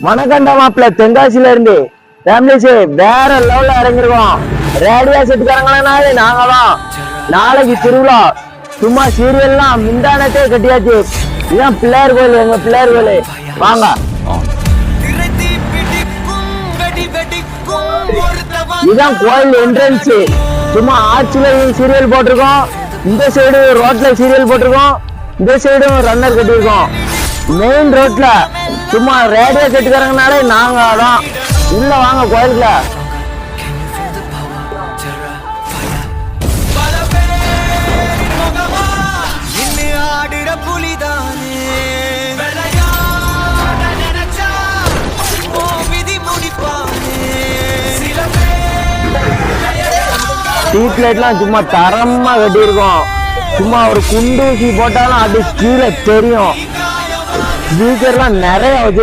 மணக்கண்ட மாப்பிள்ள தென்காசில இருந்து ஃபேமிலிஸ் வேற லெவல்ல இறங்கிருக்கோம். ரேடியா செட்டுக்காரங்களானாலே நாங்க தான். நாளைக்கு திருவிழா சும்மா சீரியல்லாம் மிண்டானத்தே கட்டியாச்சு. இதுதான் பிள்ளையார் கோயில், எங்க பிள்ளையார் கோயில். வாங்க. இதுதான் கோயில் என்ட்ரன்ஸ். சும்மா ஆர்ச்சில சீரியல் போட்டிருக்கோம், இந்த சைடு ரோட்ல சீரியல் போட்டிருக்கோம், இந்த சைடும் ரன்னர் கட்டியிருக்கோம். மெயின் ரோட்ல சும்மா ரேடியோ செட்டுக்காரங்கனாலே நாங்க தான். உள்ள வாங்க கோயிலுக்குள்ள. ஸ்ட்ரீட் லைட்லாம் சும்மா தரமா கட்டியிருக்கோம். சும்மா ஒரு குண்டூசி போட்டாலும் அது கீழே தெரியும். ஸ்பீக்கர்லாம் நிறைய வச்சிருக்கோம்.